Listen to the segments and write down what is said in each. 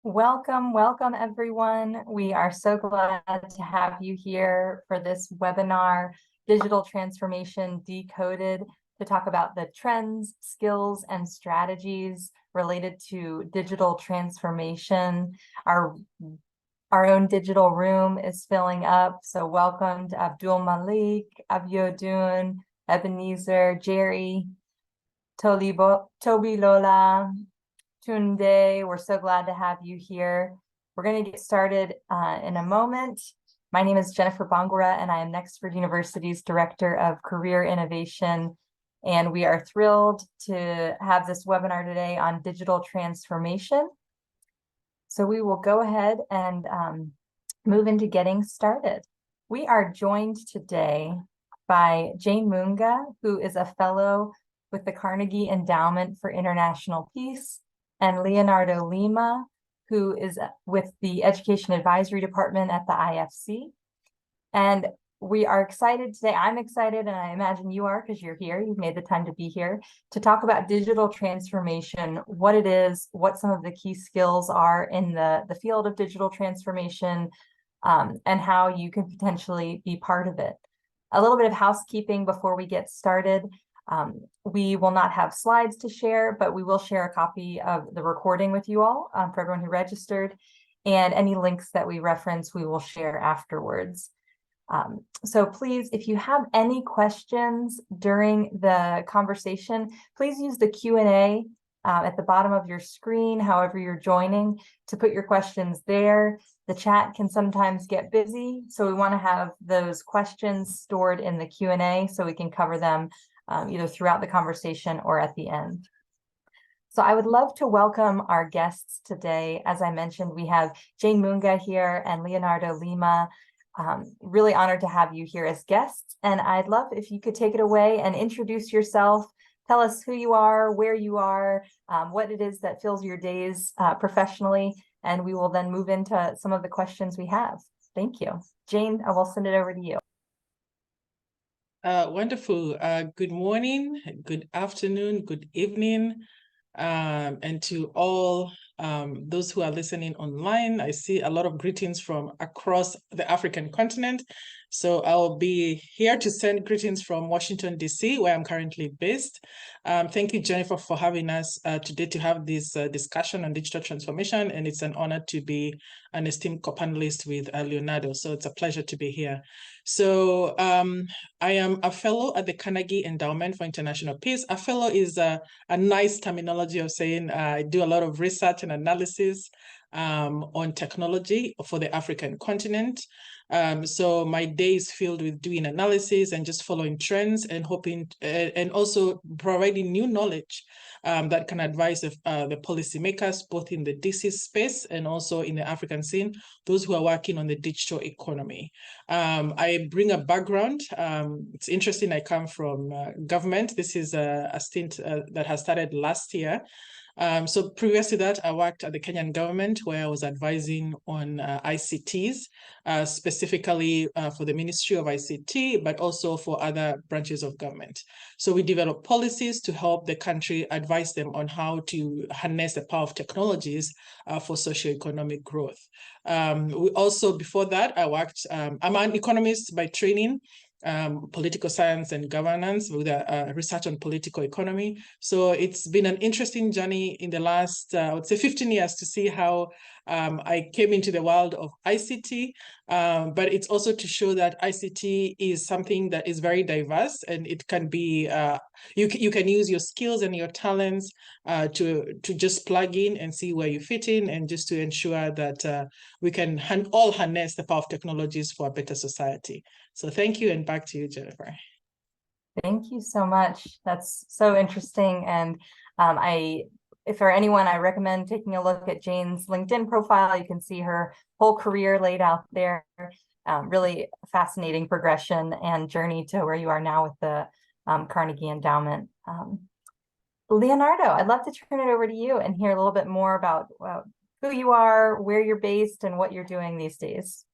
Welcome, welcome everyone. We are so glad to have you here for this webinar, Digital Transformation Decoded, to talk about the trends, skills, and strategies related to digital transformation. Our own digital room is filling up, so welcome to Abdul Malik, Abiodun, Ebenezer, Jerry, Toby Lola, Tunde. We're so glad to have you here. We're going to get started in a moment. My name is Jennifer Bongora, and I am Nexford University's Director of Career Innovation. And we are thrilled to have this webinar today on digital transformation. So we will go ahead and move into getting started. We are joined today by Jane Munga, who is a fellow with the Carnegie Endowment for International Peace, and Leonardo Lima, who is with the Education Advisory Department at the IFC. And we are excited today. I'm excited, and I imagine you are because you're here. You've made the time to be here to talk about digital transformation, what it is, what some of the key skills are in the field of digital transformation, and how you can potentially be part of it. A little bit of housekeeping before we get started. We will not have slides to share, but we will share a copy of the recording with you all for everyone who registered, and any links that we reference, we will share afterwards. So please, if you have any questions during the conversation, please use the Q&A at the bottom of your screen, however you're joining, to put your questions there. The chat can sometimes get busy, so we want to have those questions stored in the Q&A so we can cover them either throughout the conversation or at the end. So I would love to welcome our guests today. As I mentioned, we have Jane Munga here and Leonardo Lima. Really honored to have you here as guests. And I'd love if you could take it away and introduce yourself. Tell us who you are, where you are, what it is that fills your days professionally, and we will then move into some of the questions we have. Thank you. Jane, I will send it over to you. Wonderful. Good morning, good afternoon, good evening, and to all those who are listening online. I see a lot of greetings from across the African continent. So I'll be here to send greetings from Washington, D.C., where I'm currently based. Thank you, Jennifer, for having us today to have this discussion on digital transformation. And it's an honor to be an esteemed co-panelist with Leonardo. So it's a pleasure to be here. So I am a fellow at the Carnegie Endowment for International Peace. A fellow is a nice terminology of saying I do a lot of research and analysis on technology for the African continent. So my day is filled with doing analysis and just following trends and hoping and also providing new knowledge that can advise the policymakers, both in the DC space and also in the African scene, those who are working on the digital economy. I bring a background. It's interesting, I come from government. This is a stint that has started last year. So previous to that, I worked at the Kenyan government where I was advising on ICTs, specifically for the Ministry of ICT, but also for other branches of government. So we develop policies to help the country, advise them on how to harness the power of technologies for socioeconomic growth. We also, before that, I worked, I'm an economist by training, political science and governance with a research on political economy. So it's been an interesting journey in the last, I would say 15 years to see how I came into the world of ICT, but it's also to show that ICT is something that is very diverse, and it can be, you can use your skills and your talents to just plug in and see where you fit in, and just to ensure that we can all harness the power of technologies for a better society. So thank you, and back to you, Jennifer. Thank you so much. That's so interesting. And if for anyone, I recommend taking a look at Jane's LinkedIn profile. You can see her whole career laid out there. Really fascinating progression and journey to where you are now with the Carnegie Endowment. Leonardo, I'd love to turn it over to you and hear a little bit more about who you are, where you're based, and what you're doing these days.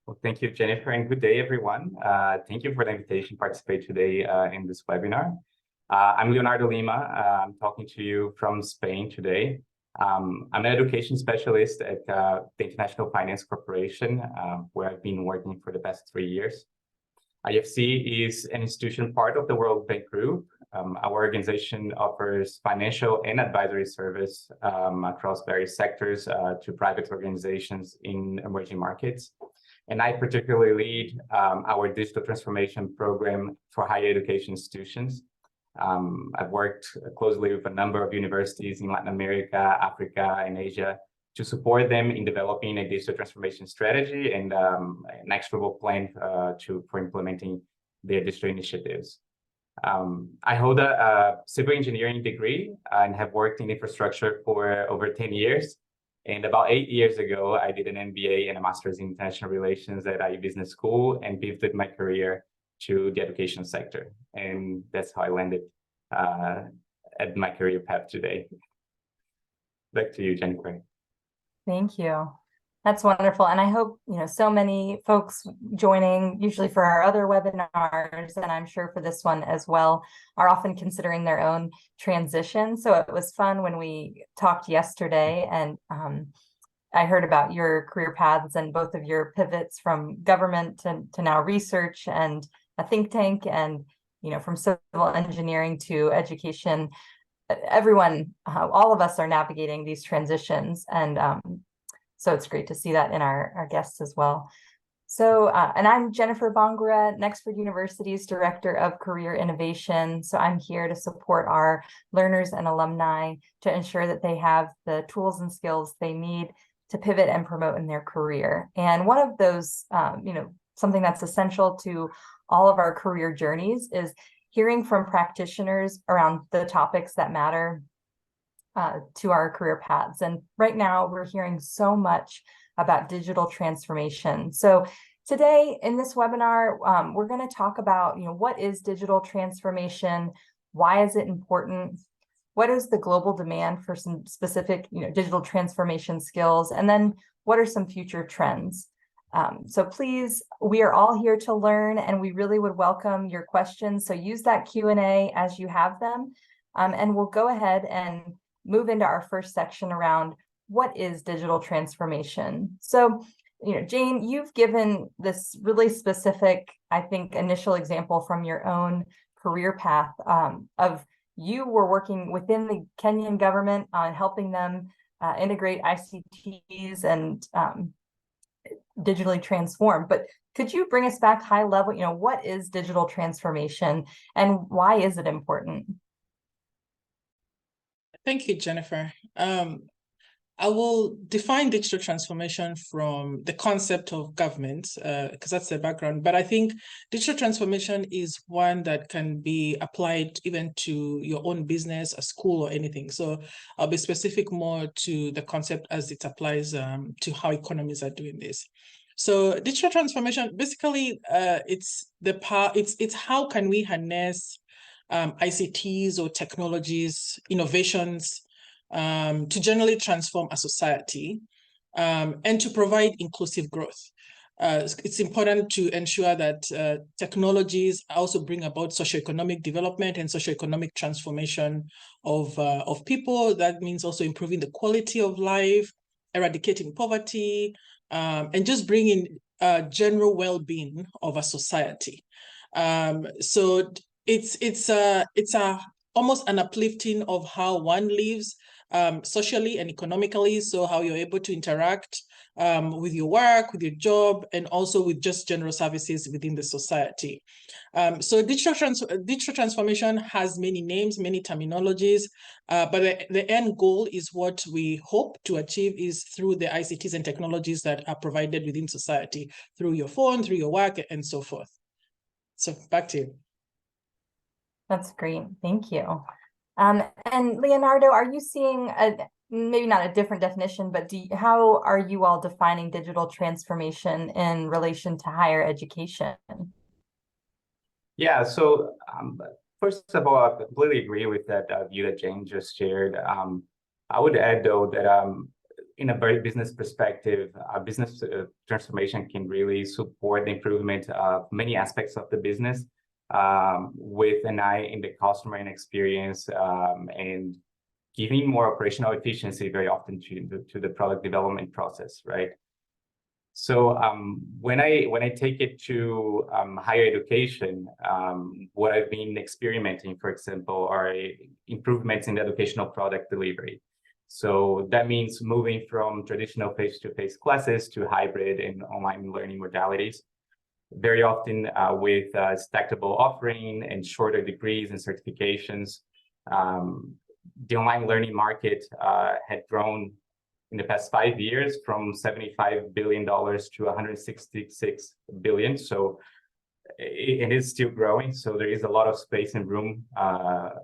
Well, thank you, Jennifer, and good day, everyone. Thank you for the invitation to participate today in this webinar. I'm Leonardo Lima. I'm talking to you from Spain today. I'm an education specialist at the International Finance Corporation, where I've been working for the past 3 years. IFC is an institution part of the World Bank Group. Our organization offers financial and advisory service across various sectors to private organizations in emerging markets. And I particularly lead our digital transformation program for higher education institutions. I've worked closely with a number of universities in Latin America, Africa, and Asia to support them in developing a digital transformation strategy and an actionable plan for implementing their digital initiatives. I hold a civil engineering degree and have worked in infrastructure for over 10 years. And about 8 years ago, I did an MBA and a master's in international relations at IU Business School and pivoted my career to the education sector. And that's how I landed at my career path today. Back to you, Jennifer. Thank you. That's wonderful. And I hope, so many folks joining, usually for our other webinars, and I'm sure for this one as well, are often considering their own transition. So it was fun when we talked yesterday, and I heard about your career paths and both of your pivots from government to now research and a think tank, and, from civil engineering to education. Everyone, all of us are navigating these transitions, and so it's great to see that in our guests as well. So, and I'm Jennifer Bongura, Nexford University's Director of Career Innovation. So I'm here to support our learners and alumni to ensure that they have the tools and skills they need to pivot and promote in their career. And one of those, something that's essential to all of our career journeys is hearing from practitioners around the topics that matter to our career paths. And right now we're hearing so much about digital transformation. So today in this webinar, we're going to talk about, what is digital transformation? Why is it important? What is the global demand for some specific, digital transformation skills? And then what are some future trends? So please, we are all here to learn, and we really would welcome your questions. So use that Q&A as you have them, and we'll go ahead and move into our first section around what is digital transformation. So, Jane, you've given this really specific, I think, initial example from your own career path of you were working within the Kenyan government on helping them integrate ICTs and digitally transform. But could you bring us back high level, what is digital transformation and why is it important? Thank you, Jennifer. I will define digital transformation from the concept of government, because that's the background. But I think digital transformation is one that can be applied even to your own business, a school, or anything. So I'll be specific more to the concept as it applies to how economies are doing this. So digital transformation, basically, it's how can we harness ICTs or technologies, innovations, to generally transform a society and to provide inclusive growth. It's important to ensure that technologies also bring about socioeconomic development and socioeconomic transformation of people. That means also improving the quality of life, eradicating poverty, and just bringing general well-being of a society. So it's almost an uplifting of how one lives socially and economically, so how you're able to interact with your work, with your job, and also with just general services within the society. So digital transformation has many names, many terminologies, but the end goal is what we hope to achieve is through the ICTs and technologies that are provided within society, through your phone, through your work, and so forth. So back to you. That's great. Thank you. And Leonardo, are you seeing maybe not a different definition, but how are you all defining digital transformation in relation to higher education? Yeah, so first of all, I completely agree with that view that Jane just shared. I would add, though, that in a very business perspective, business transformation can really support the improvement of many aspects of the business, with an eye in the customer and experience and giving more operational efficiency very often to the product development process, right? So when I take it to higher education, what I've been experimenting, for example, are improvements in the educational product delivery. So that means moving from traditional face-to-face classes to hybrid and online learning modalities, very often with stackable offering and shorter degrees and certifications. The online learning market had grown in the past 5 years from $75 billion to $166 billion. So it is still growing. So there is a lot of space and room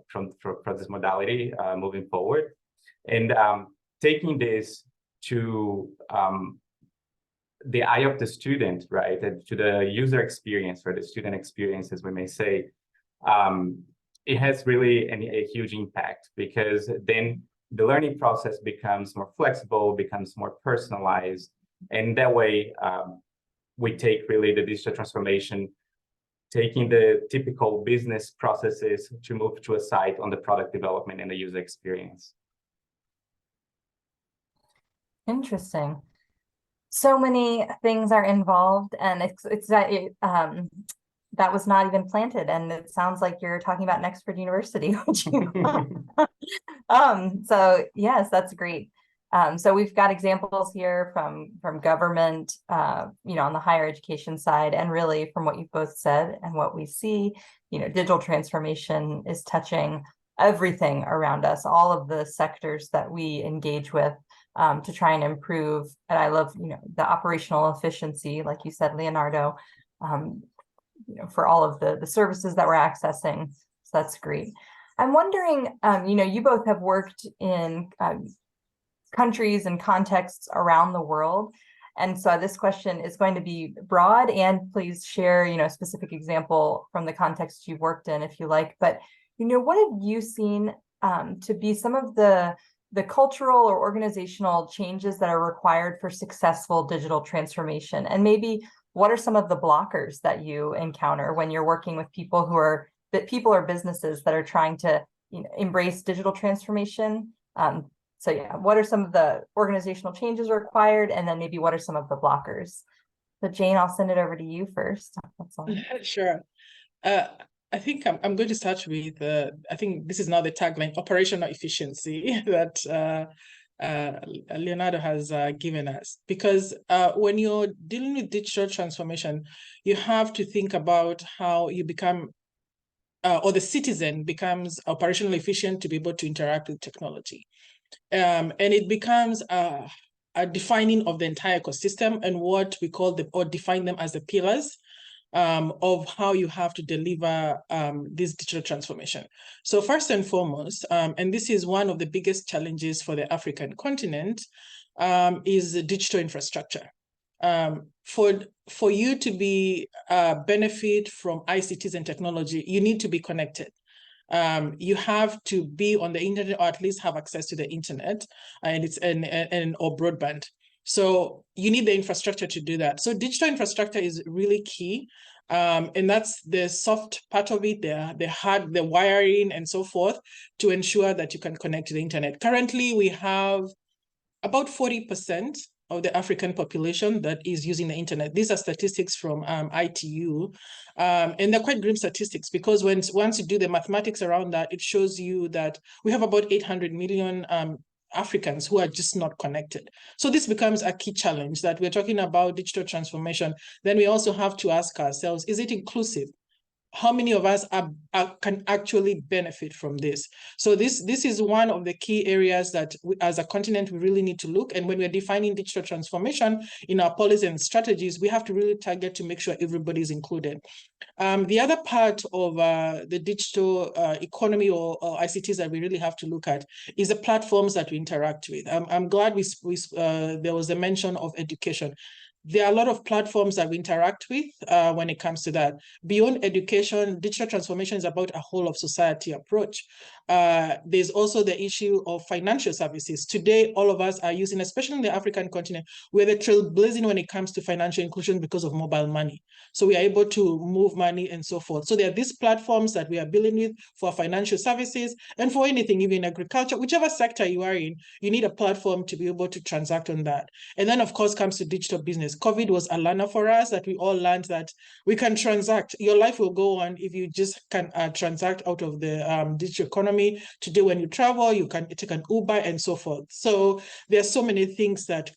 for this modality moving forward. And taking this to the eye of the student, right, and to the user experience or the student experience, as we may say, it has really a huge impact, because then the learning process becomes more flexible, becomes more personalized. And that way, we take really the digital transformation, taking the typical business processes to move to a side on the product development and the user experience. Interesting. So many things are involved, and that was not even planted. And it sounds like you're talking about Nexford University, which you so yes, that's great. So we've got examples here from government, you know, on the higher education side, and really from what you've both said and what we see, you know, digital transformation is touching everything around us, all of the sectors that we engage with, to try and improve. And I love, you know, the operational efficiency, like you said, Leonardo, you know, for all of the services that we're accessing. So that's great. I'm wondering, you know, you both have worked in countries and contexts around the world. And so this question is going to be broad, and please share, you know, a specific example from the context you've worked in if you like. But, you know, what have you seen to be some of the cultural or organizational changes that are required for successful digital transformation? And maybe what are some of the blockers that you encounter when you're working with people or businesses that are trying to, you know, embrace digital transformation? So yeah, what are some of the organizational changes required? And then maybe what are some of the blockers? So Jane, I'll send it over to you first. That's all. Sure. I think I'm going to start with, I think this is now the tagline, operational efficiency that Leonardo has given us. Because when you're dealing with digital transformation, you have to think about how you become, or the citizen becomes operationally efficient to be able to interact with technology. And it becomes a defining of the entire ecosystem and what we call or define them as the pillars of how you have to deliver this digital transformation. So first and foremost, and this is one of the biggest challenges for the African continent, is the digital infrastructure. For you to be benefit from ICTs and technology, you need to be connected. You have to be on the internet, or at least have access to the internet, and or broadband. So you need the infrastructure to do that. So digital infrastructure is really key. And that's the soft part of it, the hard, the wiring and so forth, to ensure that you can connect to the internet. Currently, we have about 40% of the African population that is using the internet. These are statistics from ITU, and they're quite grim statistics, because once you do the mathematics around that, it shows you that we have about 800 million Africans who are just not connected. So this becomes a key challenge, that we're talking about digital transformation. Then we also have to ask ourselves, is it inclusive? How many of us can actually benefit from this? So this is one of the key areas that we, as a continent, we really need to look. And when we're defining digital transformation in our policies and strategies, we have to really target to make sure everybody is included. The other part of the digital economy or ICTs that we really have to look at is the platforms that we interact with. I'm glad there was a mention of education. there are a lot of platforms that we interact with when it comes to that. Beyond education, digital transformation is about a whole of society approach. There's also the issue of financial services. Today, all of us are using, especially in the African continent, we're the trailblazing when it comes to financial inclusion because of mobile money. So we are able to move money and so forth. So there are these platforms that we are building with for financial services and for anything, even agriculture, whichever sector you are in, you need a platform to be able to transact on that. And then, of course, comes to digital business. COVID was a learner for us that we all learned that we can transact. Your life will go on if you just can transact out of the digital economy. Today, when you travel, you can take an Uber and so forth. So there are so many things that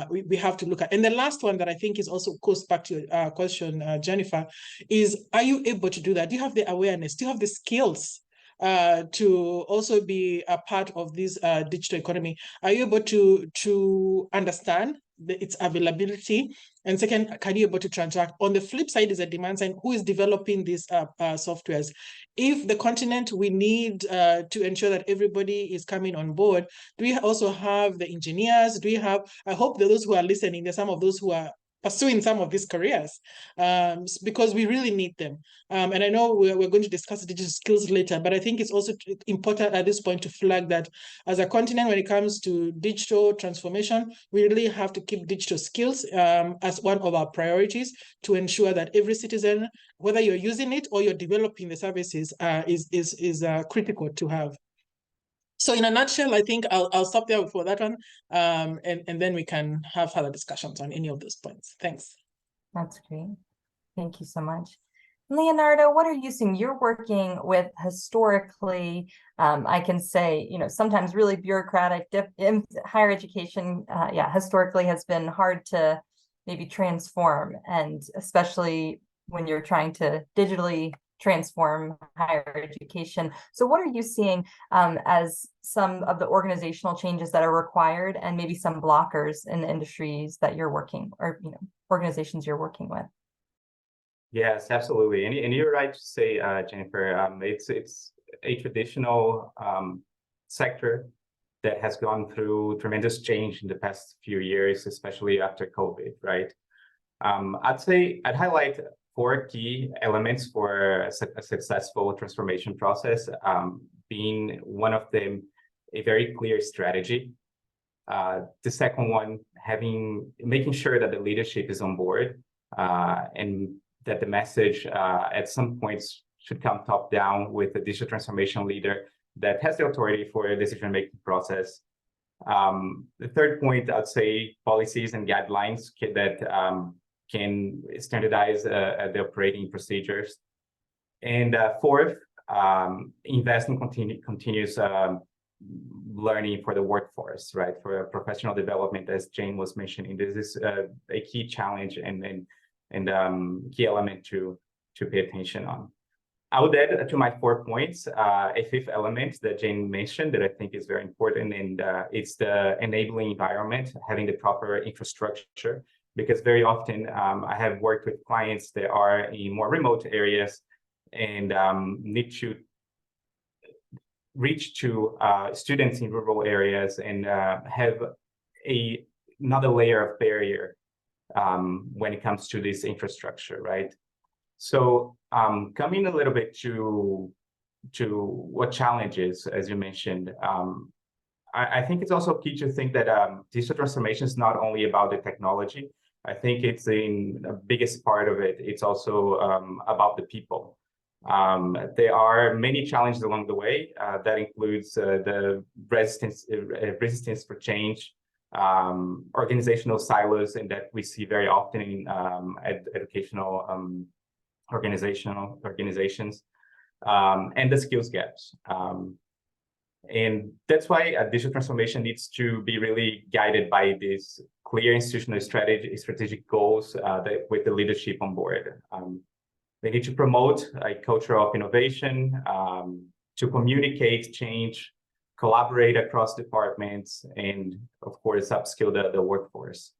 we have to look at. And the last one that I think is also goes back to your question, Jennifer, is, are you able to do that? Do you have the awareness? Do you have the skills to also be a part of this digital economy? Are you able to understand its availability? And second, can you be able to transact? On the flip side is a demand side. Who is developing these softwares? If the continent, we need to ensure that everybody is coming on board, do we also have the engineers? Do we have, I hope that those who are listening, there's some of those who are pursuing some of these careers, because we really need them. And I know we're going to discuss digital skills later, but I think it's also important at this point to flag that as a continent, when it comes to digital transformation, we really have to keep digital skills as one of our priorities to ensure that every citizen, whether you're using it or you're developing the services, is critical to have. So in a nutshell, I think I'll stop there for that one, and then we can have further discussions on any of those points. Thanks. That's great. Thank you so much. Leonardo, what are you seeing? You're working with historically, I can say, sometimes really bureaucratic, in higher education, historically has been hard to maybe transform, and especially when you're trying to digitally transform higher education. So what are you seeing as some of the organizational changes that are required, and maybe some blockers in the industries that you're working, or organizations you're working with? Yes, absolutely. And you're right to say, Jennifer, it's a traditional sector that has gone through tremendous change in the past few years, especially after COVID, right? I'd highlight 4 key elements for a successful transformation process, being one of them, a very clear strategy. The second one, making sure that the leadership is on board, and that the message at some points should come top down with a digital transformation leader that has the authority for a decision-making process. The third point, I'd say policies and guidelines that can standardize the operating procedures. And fourth, invest in continuous learning for the workforce, right? For professional development, as Jane was mentioning, this is a key challenge and key element to pay attention on. I would add to my 4 points a fifth element that Jane mentioned that I think is very important, and it's the enabling environment, having the proper infrastructure. Because very often I have worked with clients that are in more remote areas and need to reach to students in rural areas and have another layer of barrier when it comes to this infrastructure, right? So coming a little bit to what challenges, as you mentioned, I think it's also key to think that digital transformation is not only about the technology. I think it's in the biggest part of it. It's also about the people. There are many challenges along the way. That includes the resistance for change, organizational silos, and that we see very often in educational organizations, and the skills gaps. And that's why digital transformation needs to be really guided by this clear institutional strategic goals with the leadership on board. They need to promote a culture of innovation, to communicate change, collaborate across departments, and of course, upskill the workforce.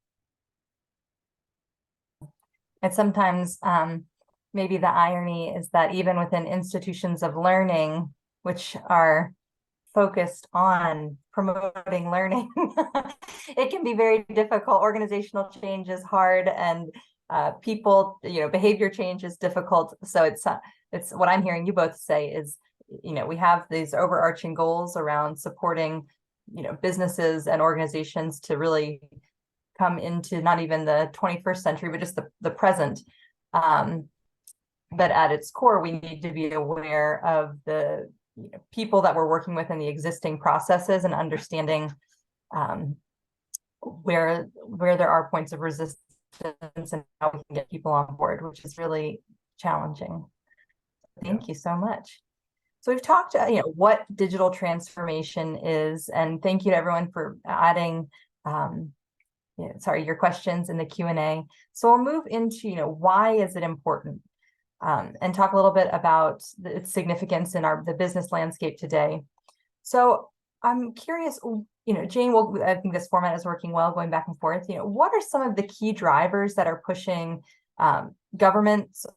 And sometimes maybe the irony is that even within institutions of learning, which are focused on promoting learning. It can be very difficult. Organizational change is hard, and people, behavior change is difficult. So it's what I'm hearing you both say is, we have these overarching goals around supporting, businesses and organizations to really come into not even the 21st century, but just the present. But at its core, we need to be aware of the people that we're working with in the existing processes and understanding where there are points of resistance and how we can get people on board, which is really challenging. Thank you so much. So we've talked, what digital transformation is, and thank you to everyone for adding your questions in the Q&A. So we'll move into, why is it important? And talk a little bit about its significance in the business landscape today. So I'm curious, Jane, I think this format is working well, going back and forth. What are some of the key drivers that are pushing governments,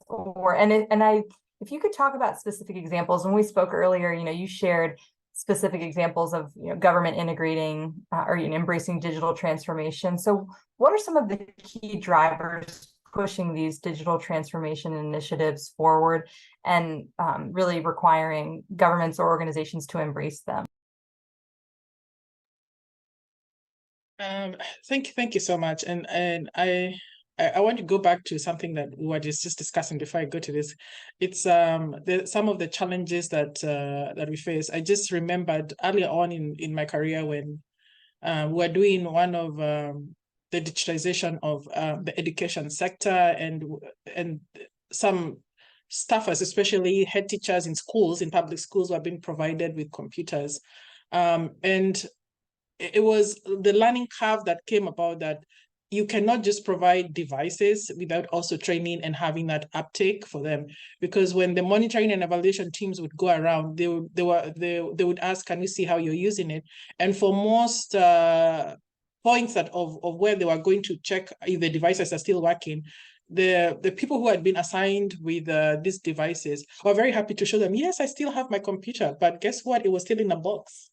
if you could talk about specific examples. When we spoke earlier, you shared specific examples of government integrating or embracing digital transformation. So what are some of the key drivers pushing these digital transformation initiatives forward and really requiring governments or organizations to embrace them? Thank you so much. And I want to go back to something that we were just discussing before I go to this. It's some of the challenges that we face. I just remembered earlier on in my career when we're doing one of the digitization of the education sector, and some staffers, especially head teachers in schools, in public schools, were being provided with computers. And it was the learning curve that came about that you cannot just provide devices without also training and having that uptake for them. Because when the monitoring and evaluation teams would go around, they would ask, can we see how you're using it? And for most points of where they were going to check if the devices are still working, the people who had been assigned with these devices were very happy to show them, yes, I still have my computer, but guess what? It was still in a box.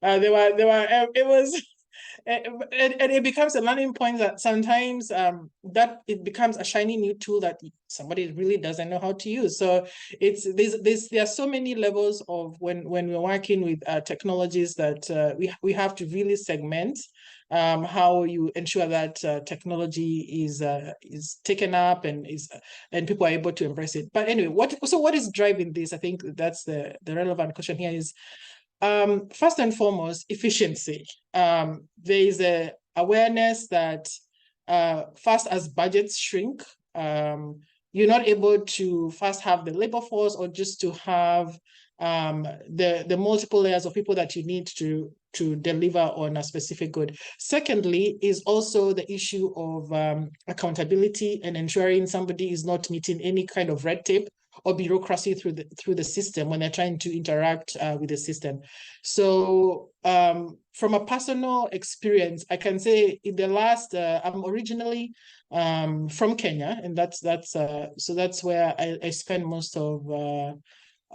It was, and it becomes a learning point that sometimes that it becomes a shiny new tool that somebody really doesn't know how to use. So there are so many levels of when we're working with technologies that we have to really segment how you ensure that technology is taken up and people are able to embrace it. But anyway, what is driving this? I think that's the relevant question here is, first and foremost, efficiency. There is a awareness that first, as budgets shrink, you're not able to first have the labor force or just to have the multiple layers of people that you need to deliver on a specific good. Secondly, is also the issue of accountability and ensuring somebody is not meeting any kind of red tape or bureaucracy through the system when they're trying to interact with the system. So from a personal experience, I can say in the last, I'm originally from Kenya, and that's where I spend most of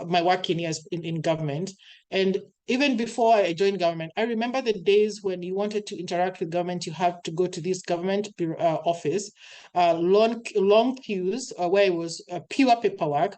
my working years in government. And even before I joined government, I remember the days when you wanted to interact with government, you have to go to this government office, long queues where it was pure paperwork.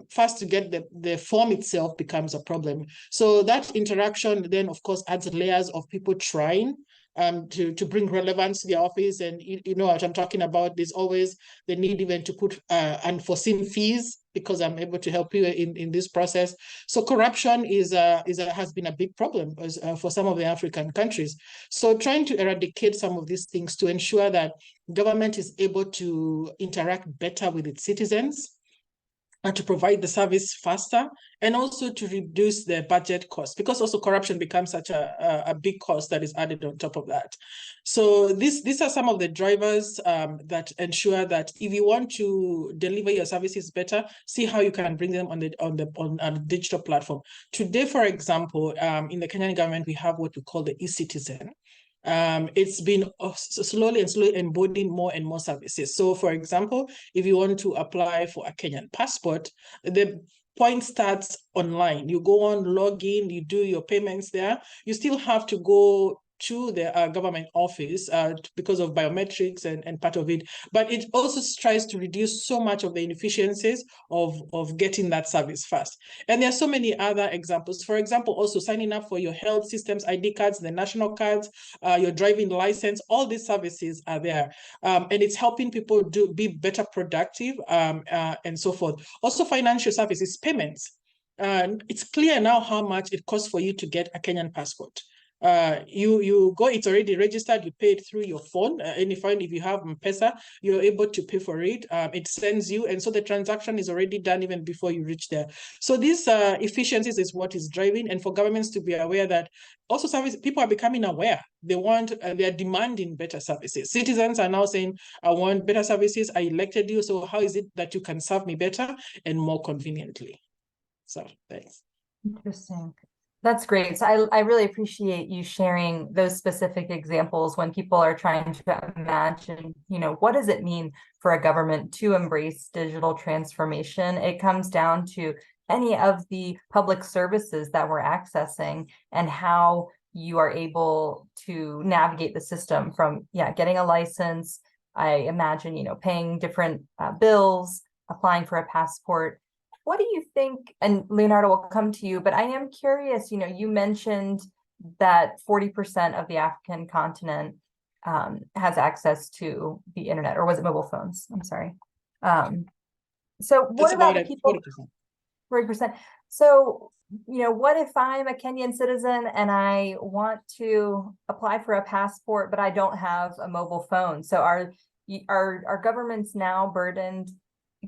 First to get the form itself becomes a problem. So that interaction then, of course, adds layers of people trying to bring relevance to the office. And you know what I'm talking about. There's always the need even to put unforeseen fees because I'm able to help you in this process. So corruption has been a big problem for some of the African countries. So trying to eradicate some of these things to ensure that government is able to interact better with its citizens and to provide the service faster, and also to reduce the budget cost, because also corruption becomes such a big cost that is added on top of that. So these are some of the drivers that ensure that if you want to deliver your services better, see how you can bring them on a digital platform. Today, for example, in the Kenyan government, we have what we call the e-citizen. It's been slowly embodying more and more services. So for example, if you want to apply for a Kenyan passport, point starts online. You go on, log in, you do your payments there. You still have to go to the government office because of biometrics and part of it. But it also tries to reduce so much of the inefficiencies of getting that service fast. And there are so many other examples. For example, also signing up for your health systems, ID cards, the national cards, your driving license, all these services are there. And it's helping people be better productive and so forth. Also financial services, payments. It's clear now how much it costs for you to get a Kenyan passport. You go, it's already registered, you pay it through your phone, and if you have M-Pesa, you're able to pay for it. It sends you, and so the transaction is already done even before you reach there. So these efficiencies is what is driving, and for governments to be aware that also people are becoming aware. They are demanding better services. Citizens are now saying, I want better services, I elected you, so how is it that you can serve me better and more conveniently? So thanks. Interesting. That's great. So I really appreciate you sharing those specific examples when people are trying to imagine, what does it mean for a government to embrace digital transformation? It comes down to any of the public services that we're accessing and how you are able to navigate the system from, getting a license, I imagine, paying different bills, applying for a passport. What do you think, and Leonardo will come to you, but I am curious, you mentioned that 40% of the African continent has access to the internet, or was it mobile phones? I'm sorry. So what about the people? 40%. 40%. So, what if I'm a Kenyan citizen and I want to apply for a passport, but I don't have a mobile phone? So are governments now burdened,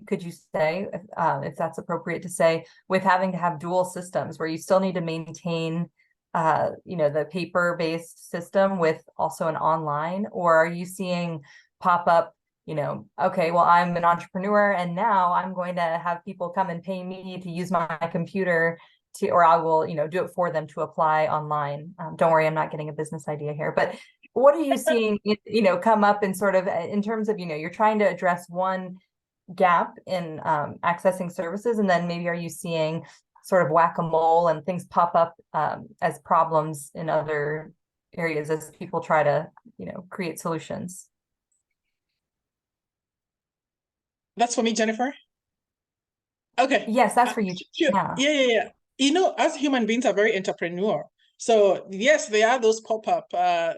could you say, if that's appropriate to say, with having to have dual systems where you still need to maintain, the paper-based system with also an online? Or are you seeing pop up, okay, well, I'm an entrepreneur and now I'm going to have people come and pay me to use my computer or I will, do it for them to apply online. Don't worry, I'm not getting a business idea here, but what are you seeing, come up in sort of in terms of, you're trying to address one gap in accessing services, and then maybe are you seeing sort of whack-a-mole and things pop up as problems in other areas as people try to create solutions? That's for me, Jennifer. Okay. Yes, that's for you. Sure. Yeah. As human beings are very entrepreneur. So yes, there are those pop-up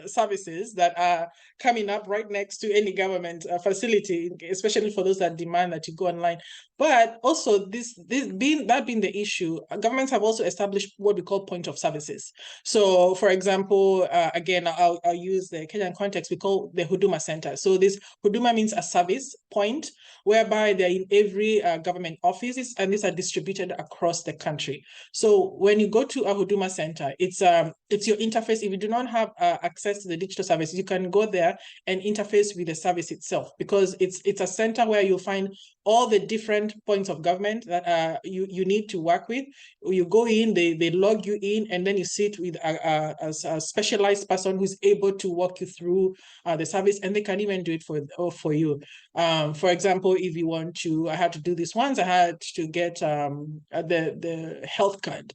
services that are coming up right next to any government facility, especially for those that demand that you go online. But also this being the issue, governments have also established what we call point of services. So for example, again, I'll use the Kenyan context, we call the Huduma Center. So this Huduma means a service point whereby they're in every government offices, and these are distributed across the country. So when you go to a Huduma Center, it's your interface. If you do not have access to the digital services, you can go there and interface with the service itself, because it's a center where you'll find all the different points of government that you need to work with. You go in, they log you in, and then you sit with a specialized person who's able to walk you through the service, and they can even do it for you. For example, if you want to, I had to do this once. I had to get the health card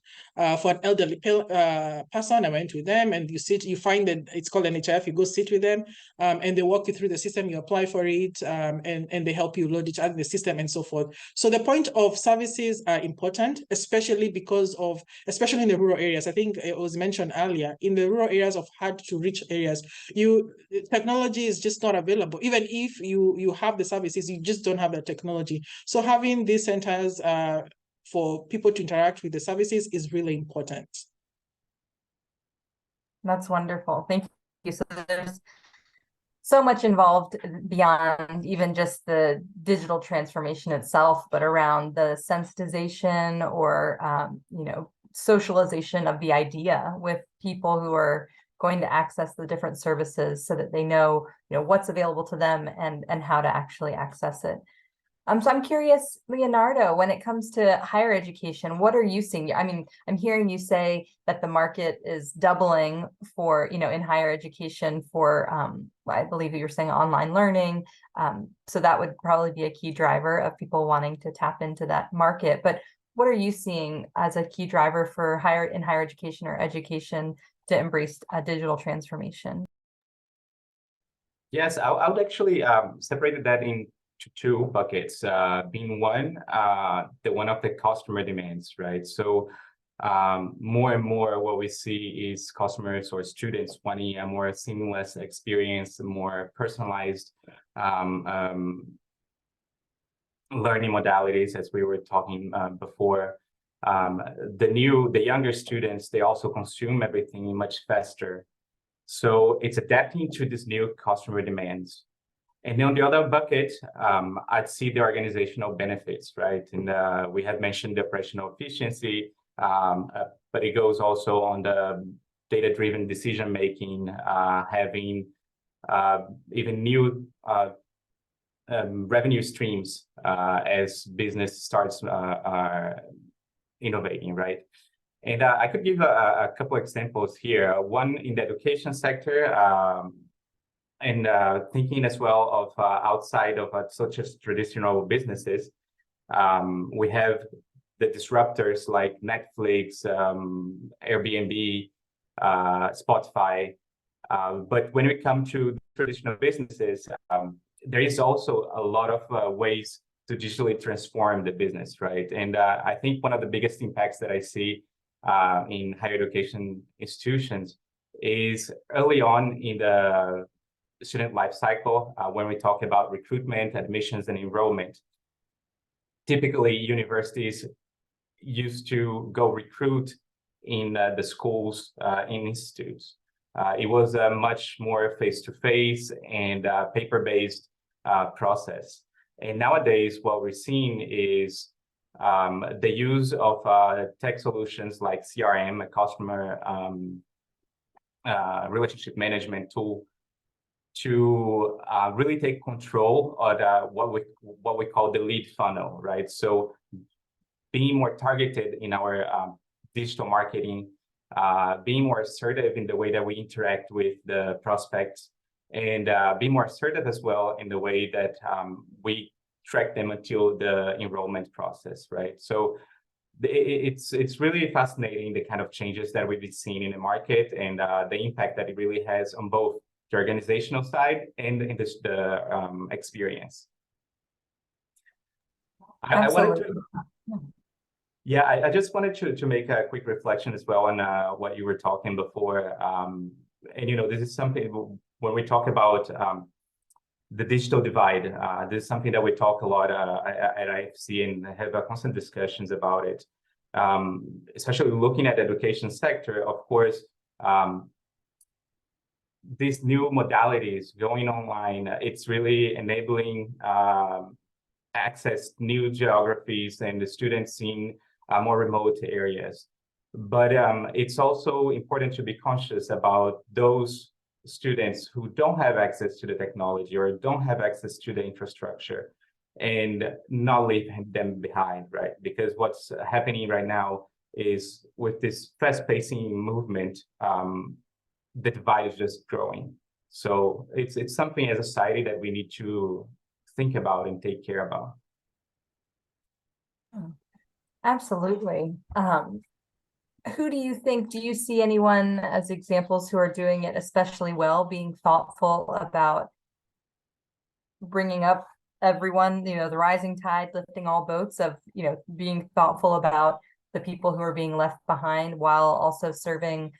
for an elderly person. I went with them, and you find that it's called NHIF. You go sit with them, and they walk you through the system. You apply for it, and they help you load it out in the system and so forth. So the point of services are important, especially especially in the rural areas. I think it was mentioned earlier, in the rural areas of hard to reach areas, technology is just not available. Even if you have the services, you just don't have the technology. So having these centers for people to interact with the services is really important. That's wonderful. Thank you. So there's so much involved beyond even just the digital transformation itself, but around the sensitization or, socialization of the idea with people who are going to access the different services so that they know, what's available to them and how to actually access it. So I'm curious, Leonardo, when it comes to higher education, what are you seeing? I mean, I'm hearing you say that the market is doubling for, in higher education for, I believe you were saying online learning. So that would probably be a key driver of people wanting to tap into that market. But what are you seeing as a key driver for higher education or education to embrace digital transformation? Yes, I would actually separate that into two buckets. Being one, the one of the customer demands, right? So more and more what we see is customers or students wanting a more seamless experience, more personalized learning modalities, as we were talking before. The younger students, they also consume everything much faster. So it's adapting to these new customer demands. And on the other bucket, I'd see the organizational benefits, right? And we have mentioned the operational efficiency, but it goes also on the data-driven decision-making, having even new revenue streams as business starts innovating, right? And I could give a couple examples here. One in the education sector, and thinking as well of outside of such as traditional businesses. We have the disruptors like Netflix, Airbnb, Spotify. But when we come to traditional businesses, there is also a lot of ways to digitally transform the business, right? And I think one of the biggest impacts that I see in higher education institutions is early on in the student life cycle, when we talk about recruitment, admissions, and enrollment. Typically, universities used to go recruit in the schools, in institutes. It was a much more face-to-face and paper-based process. And nowadays, what we're seeing is the use of tech solutions like CRM, a customer relationship management tool, to really take control of what we call the lead funnel, right? So being more targeted in our digital marketing, being more assertive in the way that we interact with the prospects, and be more assertive as well in the way that we track them until the enrollment process, right? So it's really fascinating, the kind of changes that we've been seeing in the market, and the impact that it really has on both the organizational side and in the experience. I wanted to, yeah, I just wanted to make a quick reflection as well on what you were talking before. And, you know, this is something, when we talk about the digital divide, this is something that we talk a lot at IFC and have constant discussions about it. Especially looking at the education sector, of course, these new modalities going online, it's really enabling access new geographies and the students in more remote areas. But it's also important to be conscious about those students who don't have access to the technology or don't have access to the infrastructure, and not leave them behind, right? Because what's happening right now is, with this fast-pacing movement, the divide is just growing. So it's something as a society that we need to think about and take care about. Absolutely. Who do you see anyone as examples who are doing it especially well, being thoughtful about bringing up everyone, you know, the rising tide lifting all boats, of, you know, being thoughtful about the people who are being left behind while also serving,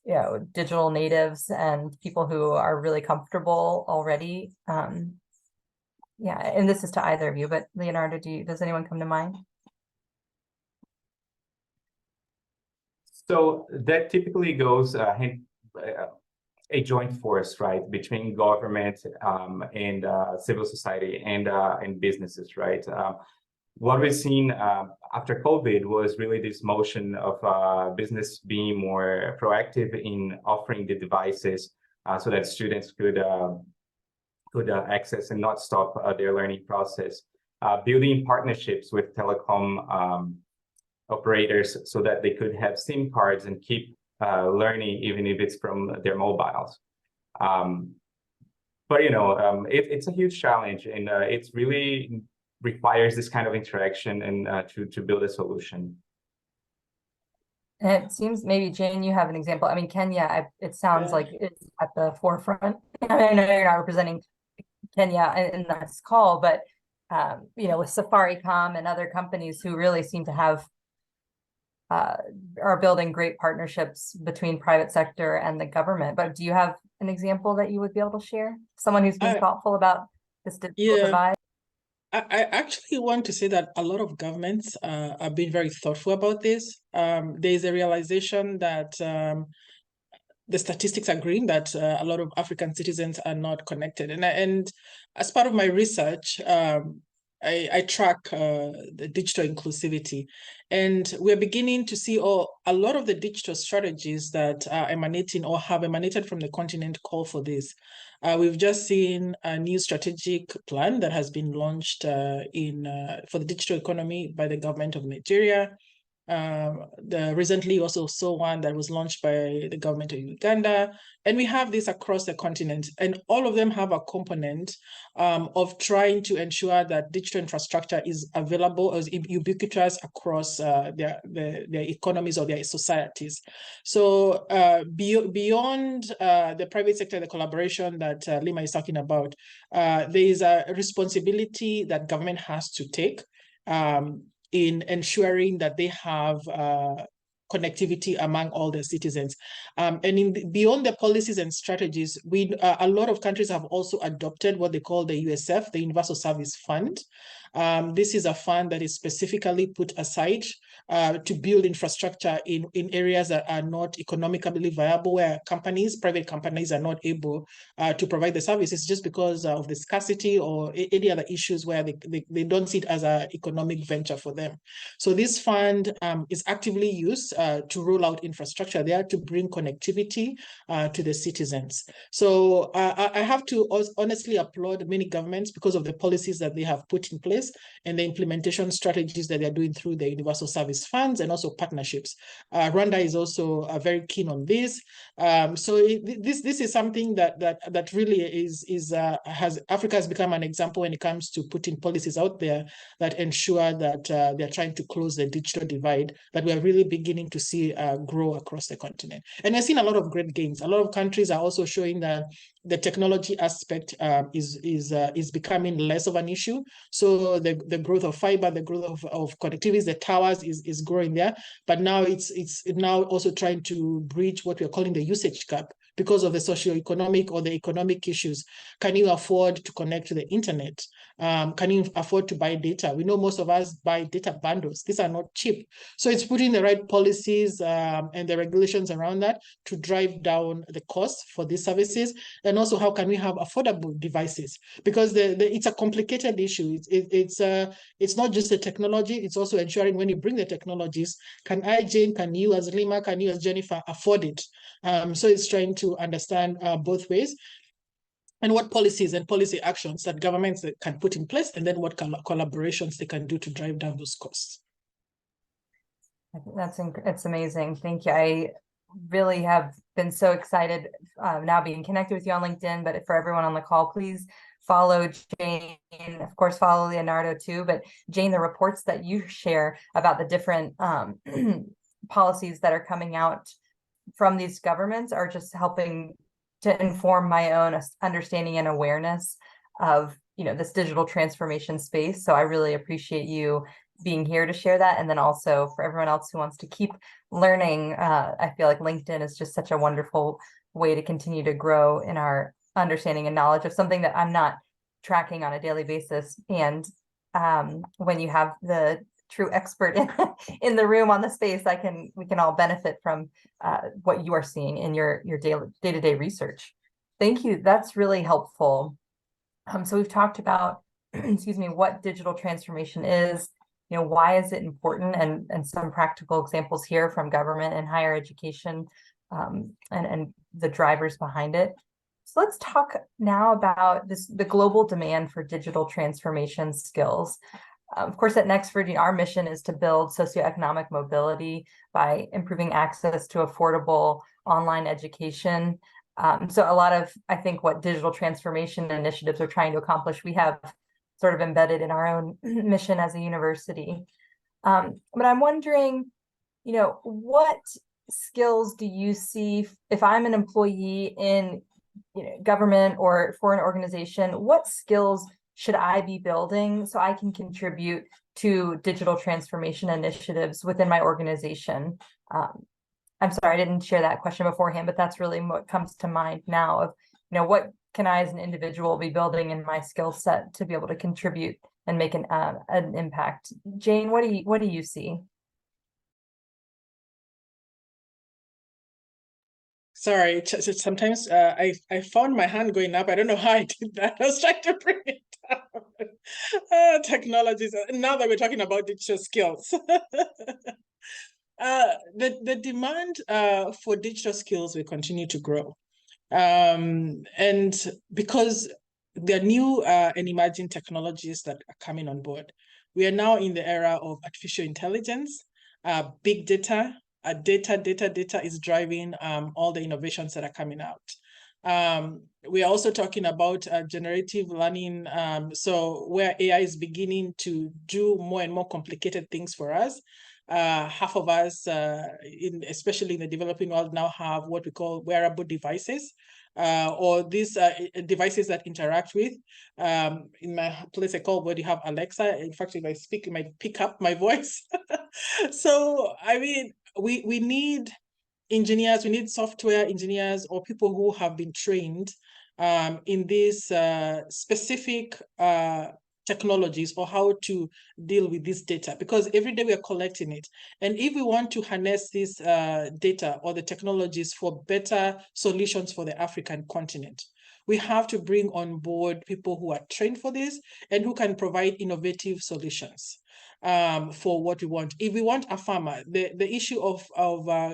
you know, digital natives and people who are really comfortable already? Yeah, and this is to either of you, but Leonardo, does anyone come to mind? So that typically goes a joint force, right, between government and civil society and businesses, right? What we've seen after COVID was really this motion of business being more proactive in offering the devices so that students could access and not stop their learning process. Building partnerships with telecom operators so that they could have SIM cards and keep learning, even if it's from their mobiles. But you know, it's a huge challenge, and it's really requires this kind of interaction and to build a solution. And it seems maybe, Jane, you have an example. I mean, Kenya, it sounds like it's at the forefront. I know you're not representing Kenya in this call, but you know, with Safaricom and other companies who really seem to have are building great partnerships between private sector and the government. But do you have an example that you would be able to share? Someone who's been thoughtful about this digital divide? I actually want to say that a lot of governments are being very thoughtful about this. There's a realization that the statistics are agreeing that a lot of African citizens are not connected. And as part of my research, I track the digital inclusivity, and we're beginning to see a lot of the digital strategies that are emanating or have emanated from the continent call for this. We've just seen a new strategic plan that has been launched for the digital economy by the government of Nigeria. Recently also saw one that was launched by the government of Uganda, and we have this across the continent, and all of them have a component of trying to ensure that digital infrastructure is available as ubiquitous across their economies or their societies. So beyond the private sector, the collaboration that Lima is talking about, there is a responsibility that government has to take in ensuring that they have connectivity among all their citizens. And beyond the policies and strategies, a lot of countries have also adopted what they call the USF, the Universal Service Fund. This is a fund that is specifically put aside to build infrastructure in areas that are not economically viable, where private companies are not able to provide the services just because of the scarcity or any other issues where they don't see it as an economic venture for them. So this fund is actively used to roll out infrastructure there to bring connectivity to the citizens. So I have to honestly applaud many governments because of the policies that they have put in place and the implementation strategies that they're doing through the universal service funds and also partnerships. Rwanda is also very keen on this. So this is something that really Africa has become an example when it comes to putting policies out there that ensure that they're trying to close the digital divide that we are really beginning to see grow across the continent. And I've seen a lot of great gains. A lot of countries are also showing that the technology aspect is becoming less of an issue. So the growth of fiber, the growth of connectivities, the towers is growing there. But now it's now also trying to bridge what we're calling the usage gap because of the socioeconomic or the economic issues. Can you afford to connect to the internet? Can you afford to buy data? We know most of us buy data bundles. These are not cheap. So it's putting the right policies and the regulations around that to drive down the cost for these services. And also, how can we have affordable devices? Because it's a complicated issue. It's not just the technology, it's also ensuring when you bring the technologies, can I, Jane, can you as Lima, can you as Jennifer afford it? So it's trying to understand both ways and what policies and policy actions that governments can put in place, and then what collaborations they can do to drive down those costs. I think it's amazing. Thank you. I really have been so excited now being connected with you on LinkedIn, but for everyone on the call, please follow Jane, of course, follow Leonardo too, but Jane, the reports that you share about the different policies that are coming out from these governments are just helping to inform my own understanding and awareness of, you know, this digital transformation space. So I really appreciate you being here to share that. And then also for everyone else who wants to keep learning, I feel like LinkedIn is just such a wonderful way to continue to grow in our understanding and knowledge of something that I'm not tracking on a daily basis. And when you have the true expert in the room on the space, we can all benefit from what you are seeing in your day-to-day research. Thank you. That's really helpful. So we've talked about, excuse me, what digital transformation is, you know, why is it important, and some practical examples here from government and higher education, and the drivers behind it. So let's talk now about the global demand for digital transformation skills. Of course, at Nexford, you know, our mission is to build socioeconomic mobility by improving access to affordable online education. So a lot of, I think, what digital transformation initiatives are trying to accomplish, we have sort of embedded in our own mission as a university. But I'm wondering, what skills do you see if I'm an employee in government or for an organization? What skills should I be building so I can contribute to digital transformation initiatives within my organization? I'm sorry, I didn't share that question beforehand, but that's really what comes to mind now of, what can I as an individual be building in my skill set to be able to contribute and make an impact? Jane, what do you see? Sorry, sometimes I found my hand going up. I don't know how I did that. I was trying to bring it down. Technologies. Now that we're talking about digital skills, the demand for digital skills will continue to grow, and because there are new and emerging technologies that are coming on board, we are now in the era of artificial intelligence, big data. Data is driving all the innovations that are coming out. We are also talking about generative learning, so where AI is beginning to do more and more complicated things for us. Half of us, especially in the developing world, now have what we call wearable devices, or these devices that interact with. In my place, I call where you have Alexa. In fact, if I speak, it might pick up my voice. So, I mean, we need engineers, we need software engineers or people who have been trained in these specific technologies or how to deal with this data, because every day we are collecting it. And if we want to harness this data or the technologies for better solutions for the African continent, we have to bring on board people who are trained for this and who can provide innovative solutions for what we want. If we want a farmer, the issue of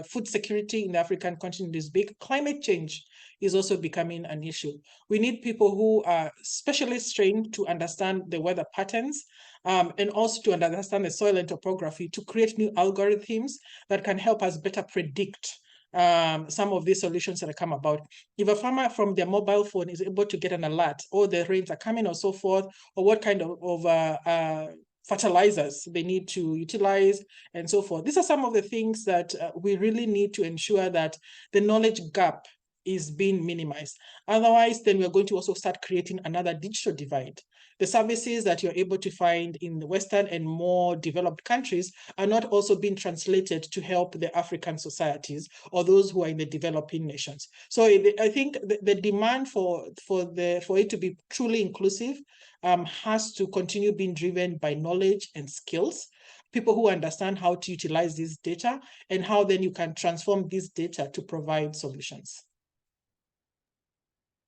food security in the African continent is big. Climate change is also becoming an issue. We need people who are specialists trained to understand the weather patterns, and also to understand the soil and topography, to create new algorithms that can help us better predict some of these solutions that come about. If a farmer from their mobile phone is able to get an alert, or the rains are coming or so forth, or what kind of fertilizers they need to utilize and so forth. These are some of the things that we really need to ensure that the knowledge gap is being minimized. Otherwise, then we're going to also start creating another digital divide. The services that you're able to find in the Western and more developed countries are not also being translated to help the African societies or those who are in the developing nations. So I think the demand for it to be truly inclusive has to continue being driven by knowledge and skills, people who understand how to utilize this data and how then you can transform this data to provide solutions.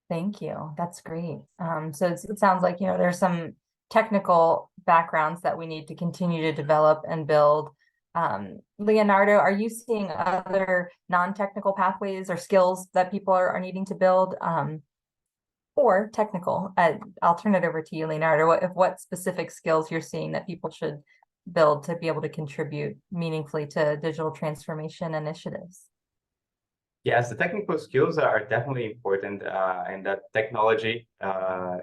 Thank you. That's great. So it sounds like, there's some technical backgrounds that we need to continue to develop and build. Leonardo, are you seeing other non-technical pathways or skills that people are needing to build, or technical? I'll turn it over to you, Leonardo. What specific skills you're seeing that people should build to be able to contribute meaningfully to digital transformation initiatives? Yes, the technical skills are definitely important, and that technology,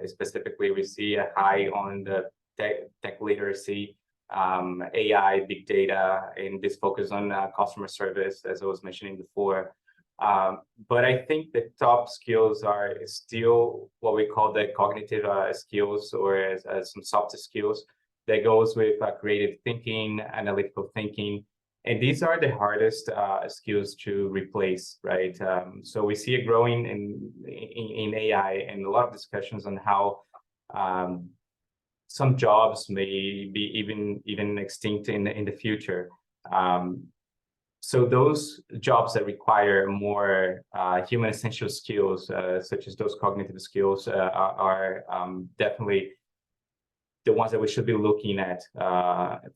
specifically, we see a high on the tech literacy, AI, big data, and this focus on customer service, as I was mentioning before. But I think the top skills are still what we call the cognitive skills, or as some soft skills that goes with creative thinking, analytical thinking. And these are the hardest skills to replace, right? So we see it growing in AI, and a lot of discussions on how some jobs may be even extinct in the future. So those jobs that require more human essential skills, such as those cognitive skills, are definitely the ones that we should be looking at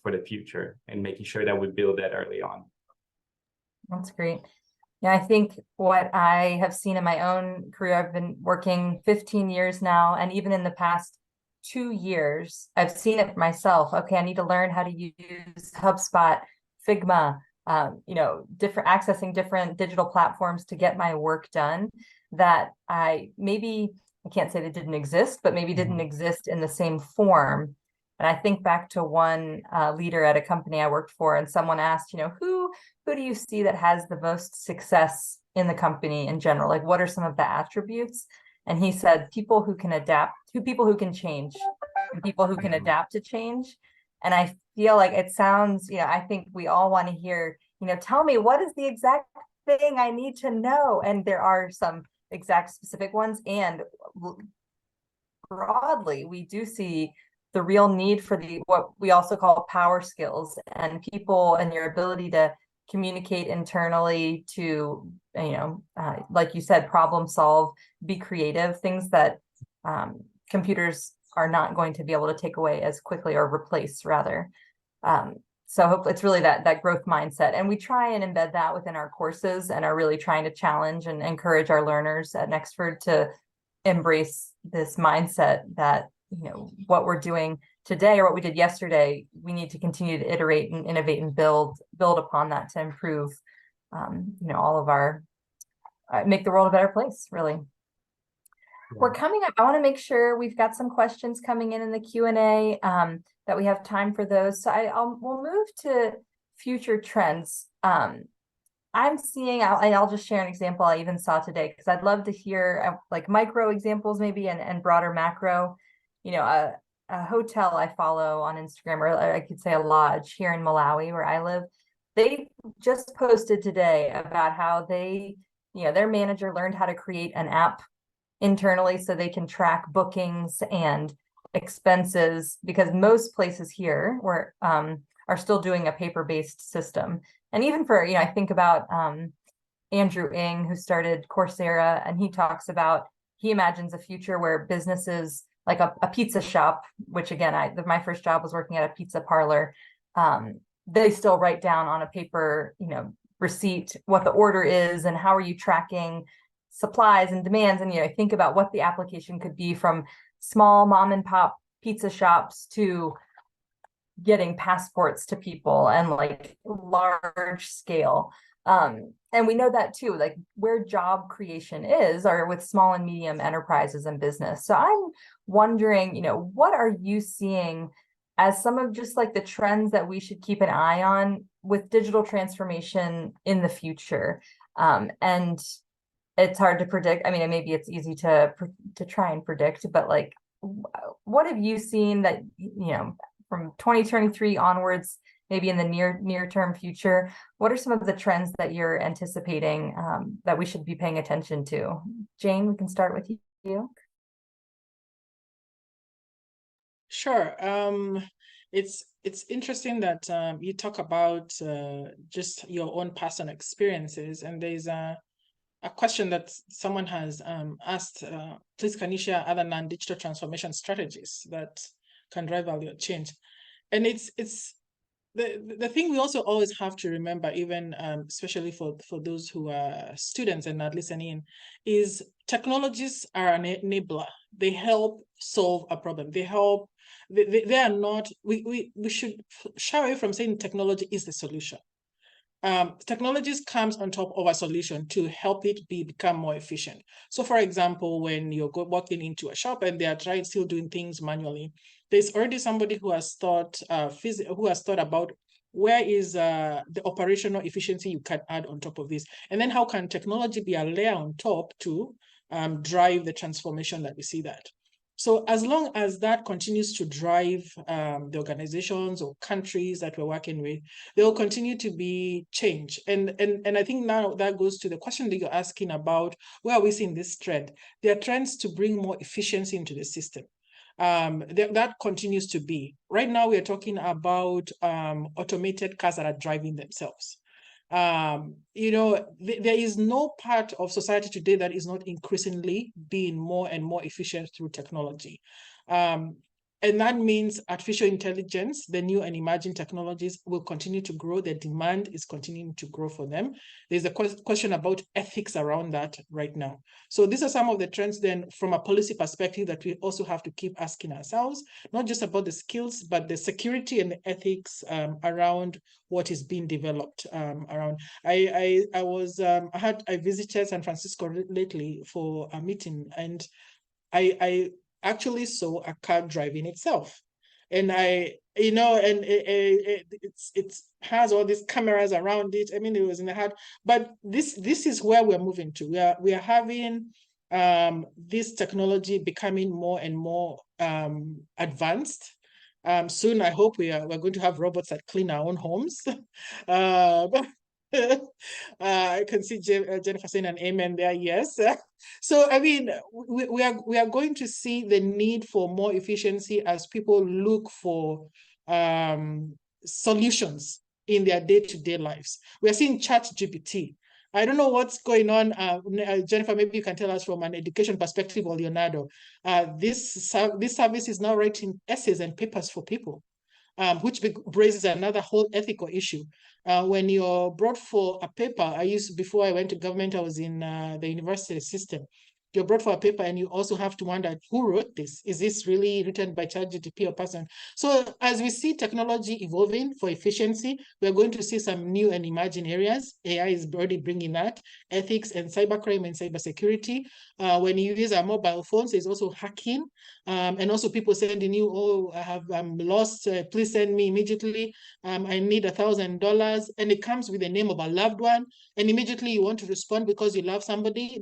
for the future, and making sure that we build that early on. That's great. Yeah, I think what I have seen in my own career, I've been working 15 years now, and even in the past 2 years, I've seen it myself. Okay, I need to learn how to use HubSpot, Figma, accessing different digital platforms to get my work done that I maybe I can't say they didn't exist, but maybe didn't exist in the same form. And I think back to one leader at a company I worked for, and someone asked, who do you see that has the most success in the company in general? Like, what are some of the attributes? And he said, people who can adapt, people who can change, and people who can adapt to change. And I feel like it sounds, I think we all want to hear, tell me, what is the exact thing I need to know? And there are some exact specific ones. And broadly, we do see the real need for what we also call power skills, and people and your ability to communicate internally, to like you said, problem solve, be creative, things that computers are not going to be able to take away as quickly, or replace rather. So hopefully it's really that growth mindset, and we try and embed that within our courses, and are really trying to challenge and encourage our learners at Nexford to embrace this mindset that what we're doing today, or what we did yesterday, we need to continue to iterate and innovate and build upon that to improve all of our make the world a better place, really. We're coming up. I want to make sure we've got some questions coming in the Q&A, that we have time for those. So we'll move to future trends. I'm seeing, I'll just share an example I even saw today, because I'd love to hear like micro examples maybe, and broader macro. A hotel I follow on Instagram, or I could say a lodge here in Malawi where I live, they just posted today about how they, their manager learned how to create an app internally so they can track bookings and expenses, because most places here are still doing a paper-based system. And even for, I think about Andrew Ng, who started Coursera, and he talks about, he imagines a future where businesses like a pizza shop, which again, my first job was working at a pizza parlor. They still write down on a paper, receipt, what the order is, and how are you tracking supplies and demands. And, think about what the application could be, from small mom and pop pizza shops to getting passports to people, and like large scale. And we know that too, like where job creation is, are with small and medium enterprises and business. So I'm wondering, what are you seeing as some of just like the trends that we should keep an eye on with digital transformation in the future? And it's hard to predict. I mean, maybe it's easy to try and predict, but like, what have you seen that, from 2023 onwards, maybe in the near term future, what are some of the trends that you're anticipating that we should be paying attention to? Jane, we can start with you. Sure. It's interesting that you talk about just your own personal experiences, and there's a question that someone has asked. Please, can you share other non-digital transformation strategies that can drive value change? And it's the thing we also always have to remember, even especially for those who are students and not listening, is technologies are an enabler. They help solve a problem. They help. They are not. We should shy away from saying technology is the solution. Technologies comes on top of a solution to help it become more efficient. So, for example, when you're walking into a shop and they are still doing things manually, there's already somebody who has thought about where is the operational efficiency you can add on top of this, and then how can technology be a layer on top to drive the transformation that we see that. So as long as that continues to drive the organizations or countries that we're working with, there will continue to be change. And I think now that goes to the question that you're asking about, where are we seeing this trend? There are trends to bring more efficiency into the system. That continues to be. Right now, we are talking about automated cars that are driving themselves. There is no part of society today that is not increasingly being more and more efficient through technology. And that means artificial intelligence, the new and emerging technologies will continue to grow. The demand is continuing to grow for them. There's a question about ethics around that right now. So these are some of the trends then from a policy perspective that we also have to keep asking ourselves, not just about the skills, but the security and the ethics around what is being developed around. I visited San Francisco lately for a meeting, and I actually saw a car driving itself. And it has all these cameras around it. I mean, it was in the heart, but this is where we're moving to. We are having this technology becoming more and more advanced. Soon, I hope we're going to have robots that clean our own homes. I can see Jennifer saying an amen there. Yes. So I mean, we are going to see the need for more efficiency as people look for solutions in their day-to-day lives. We are seeing ChatGPT. I don't know what's going on. Jennifer, maybe you can tell us from an education perspective, or Leonardo. This service is now writing essays and papers for people, which raises another whole ethical issue. When you're brought for a paper, before I went to government, I was in the university system. You're brought for a paper and you also have to wonder, who wrote this? Is this really written by ChatGPT or person? So as we see technology evolving for efficiency, we're going to see some new and emerging areas. AI is already bringing that. Ethics and cybercrime and cybersecurity. When you use our mobile phones, there's also hacking. And also people sending you, oh, I'm lost, please send me immediately. I need $1,000. And it comes with the name of a loved one. And immediately you want to respond because you love somebody.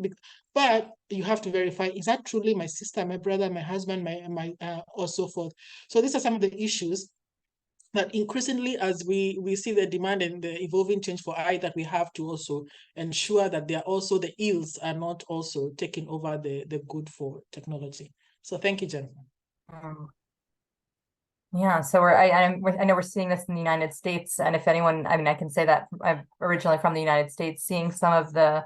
But you have to verify, is that truly my sister, my brother, my husband, my or so forth. So these are some of the issues that increasingly, as we see the demand and the evolving change for AI, that we have to also ensure that the ills are not also taking over the good for technology. So thank you, Jennifer. Yeah, so I know we're seeing this in the United States, and if anyone, I mean, I can say that I'm originally from the United States, seeing some of the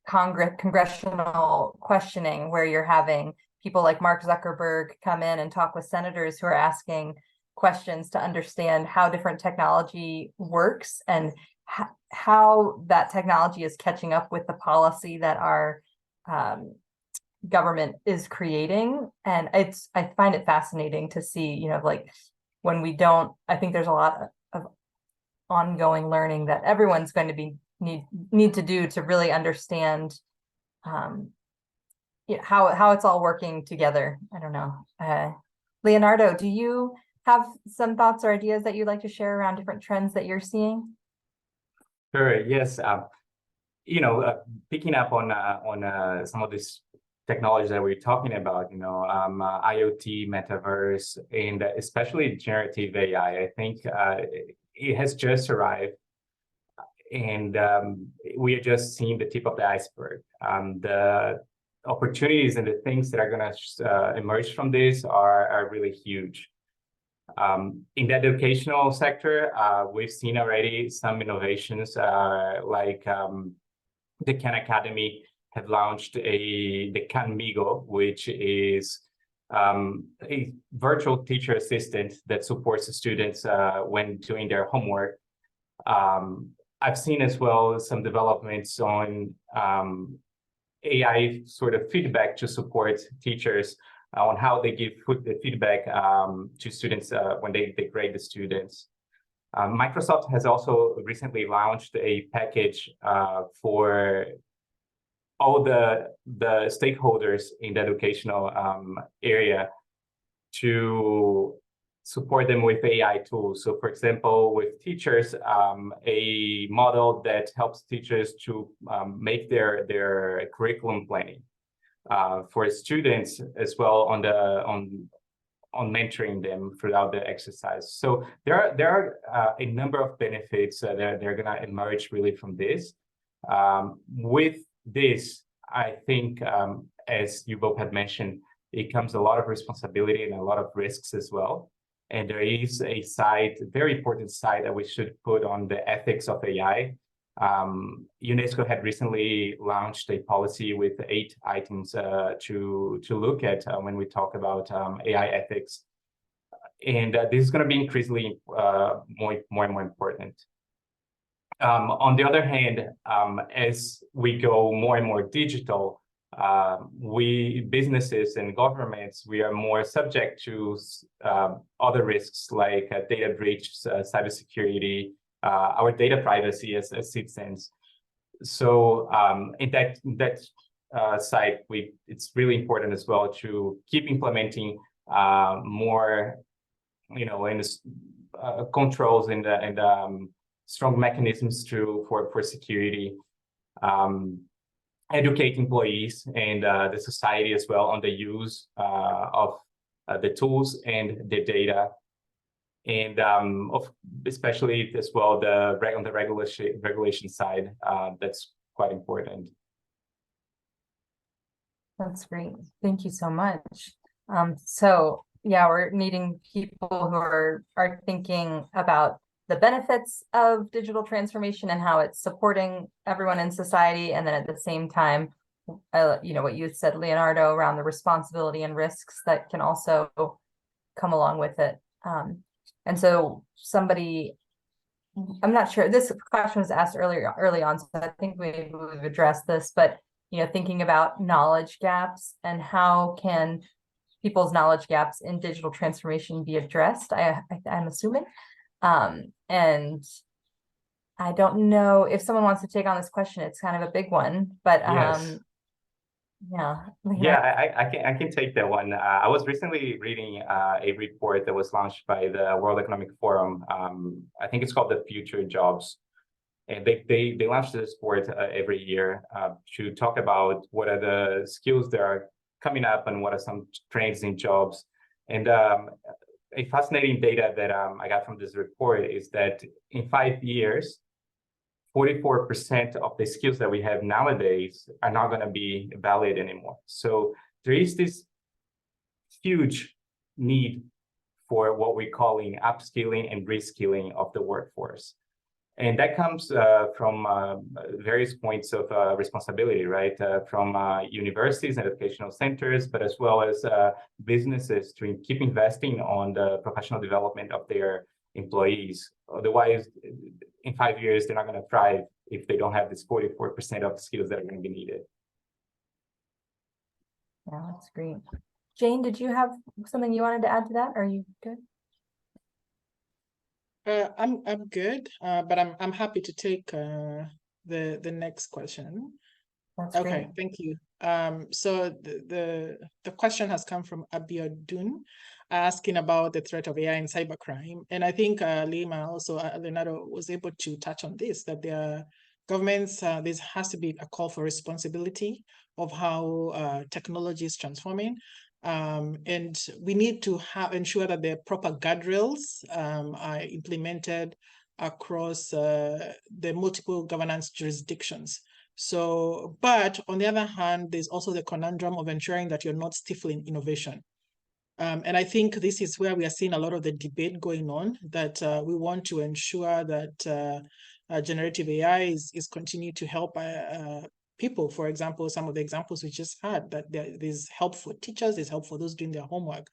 congressional questioning where you're having people like Mark Zuckerberg come in and talk with senators who are asking questions to understand how different technology works and how that technology is catching up with the policy that our government is creating. And I find it fascinating to see, like when we don't, I think there's a lot of ongoing learning that everyone's going to be need to do to really understand how it's all working together. I don't know. Leonardo, do you have some thoughts or ideas that you'd like to share around different trends that you're seeing? Sure. Yes. Picking up on some of these technologies that we're talking about, IoT, metaverse, and especially generative AI. I think it has just arrived, and we are just seeing the tip of the iceberg. The opportunities and the things that are going to emerge from this are really huge. In the educational sector, we've seen already some innovations like the Khan Academy have launched the Khan Migo, which is a virtual teacher assistant that supports the students when doing their homework. I've seen as well some developments on AI sort of feedback to support teachers on how they give the feedback to students when they grade the students. Microsoft has also recently launched a package for all the stakeholders in the educational area to support them with AI tools. So for example, with teachers, a model that helps teachers to make their curriculum planning. For students as well on mentoring them throughout the exercise. So there are a number of benefits that they're gonna emerge really from this. With this, I think, as you both had mentioned, it comes a lot of responsibility and a lot of risks as well. And there is a very important side that we should put on the ethics of AI. UNESCO had recently launched a policy with 8 items to look at when we talk about AI ethics. And this is going to be increasingly more and more important. On the other hand, as we go more and more digital, businesses and governments, we are more subject to other risks like data breach, cybersecurity, our data privacy as citizens. So and that side, it's really important as well to keep implementing more, in this, controls and strong mechanisms for security, educate employees and the society as well on the use of the tools and the data, and especially as well on the regulation side, that's quite important. That's great. Thank you so much. So yeah, we're needing people who are thinking about the benefits of digital transformation and how it's supporting everyone in society. And then at the same time, what you had said, Leonardo, around the responsibility and risks that can also come along with it. And so I'm not sure, this question was asked early on, so I think we've addressed this, but thinking about knowledge gaps and how can people's knowledge gaps in digital transformation be addressed, I'm assuming. And I don't know if someone wants to take on this question. It's kind of a big one, but Yes. Yeah, I can take that one. I was recently reading a report that was launched by the World Economic Forum. I think it's called The Future Jobs. And they launch this report every year to talk about what are the skills that are coming up and what are some trends in jobs. And a fascinating data that I got from this report is that in 5 years, 44% of the skills that we have nowadays are not going to be valid anymore. So there is this huge need for what we're calling upskilling and reskilling of the workforce. And that comes from various points of responsibility, right? From universities and educational centers, but as well as businesses to keep investing on the professional development of their employees. Otherwise, in 5 years, they're not going to thrive if they don't have this 44% of skills that are going to be needed. Yeah, that's great. Jane, did you have something you wanted to add to that? Are you good? I'm good, but I'm happy to take the next question. That's okay, great. Thank you. So the question has come from Abiodun, asking about the threat of AI and cybercrime, and I think Lima also Leonardo was able to touch on this, that there governments there has to be a call for responsibility of how technology is transforming. And we need to ensure that the proper guardrails are implemented across the multiple governance jurisdictions. So, but on the other hand, there's also the conundrum of ensuring that you're not stifling innovation. And I think this is where we are seeing a lot of the debate going on, that we want to ensure that generative AI is continue to help people. For example, some of the examples we just had, that there's help for teachers, there's help for those doing their homework.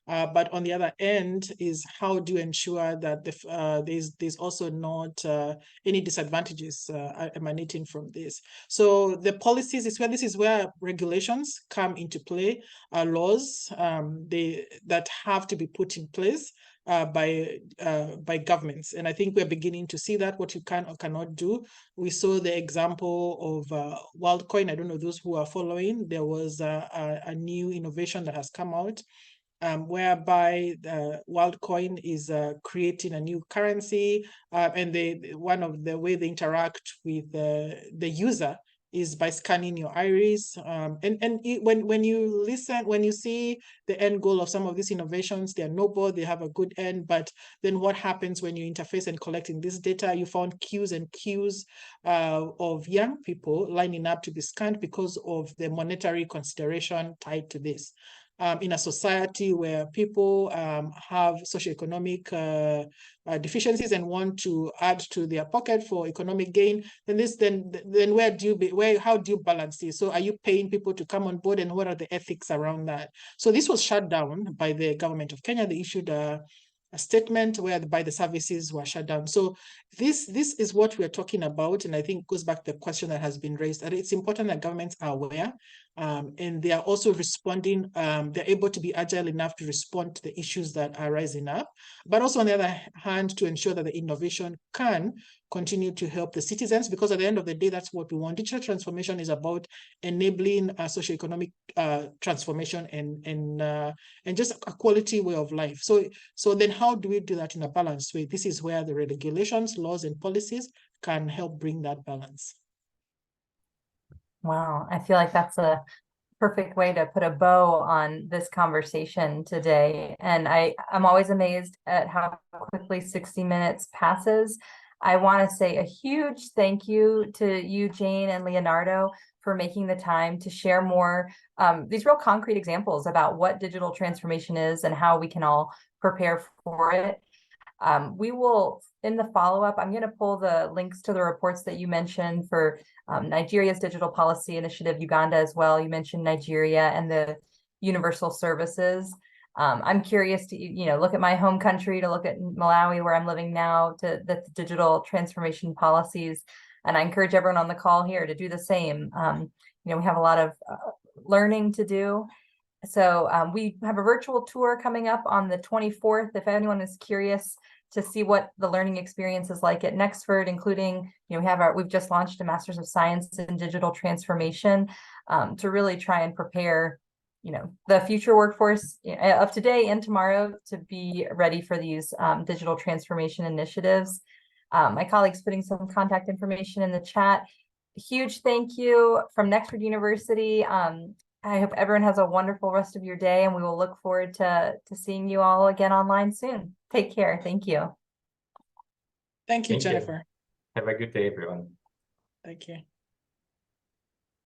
But on the other end is how do you ensure that there's also not any disadvantages emanating from this. So the policies this is where regulations come into play, laws that have to be put in place by governments. And I think we're beginning to see that, what you can or cannot do. We saw the example of WorldCoin. I don't know those who are following. There was a new innovation that has come out, whereby WorldCoin is creating a new currency, and one of the way they interact with the user is by scanning your iris. When you see the end goal of some of these innovations, they're noble, they have a good end, but then what happens when you interface and collecting this data? You found queues and queues of young people lining up to be scanned because of the monetary consideration tied to this. In a society where people have socioeconomic deficiencies and want to add to their pocket for economic gain, then how do you balance this? So are you paying people to come on board, and what are the ethics around that? So this was shut down by the government of Kenya. They issued a statement whereby the services were shut down. So this is what we're talking about, and I think goes back to the question that has been raised, that it's important that governments are aware and they are also responding, they're able to be agile enough to respond to the issues that are rising up, but also on the other hand, to ensure that the innovation can continue to help the citizens, because at the end of the day, that's what we want. Digital transformation is about enabling a socioeconomic transformation and just a quality way of life. So then how do we do that in a balanced way? This is where the regulations, laws, and policies can help bring that balance. Wow, I feel like that's a perfect way to put a bow on this conversation today. And I'm always amazed at how quickly 60 minutes passes. I want to say a huge thank you to you, Jane and Leonardo, for making the time to share more, these real concrete examples about what digital transformation is and how we can all prepare for it. We will, in the follow-up, I'm going to pull the links to the reports that you mentioned for Nigeria's digital policy initiative, Uganda as well. You mentioned Nigeria and the universal services. I'm curious to, look at my home country, to look at Malawi, where I'm living now, to the digital transformation policies. And I encourage everyone on the call here to do the same. We have a lot of learning to do. So we have a virtual tour coming up on the 24th. If anyone is curious to see what the learning experience is like at Nexford, including, we've just launched a Master's of Science in Digital Transformation to really try and prepare, the future workforce of today and tomorrow to be ready for these digital transformation initiatives. My colleague's putting some contact information in the chat. Huge thank you from Nexford University. I hope everyone has a wonderful rest of your day, and we will look forward to seeing you all again online soon. Take care. Thank you. Thank you, Thank you. Jennifer. Have a good day, everyone. Thank you.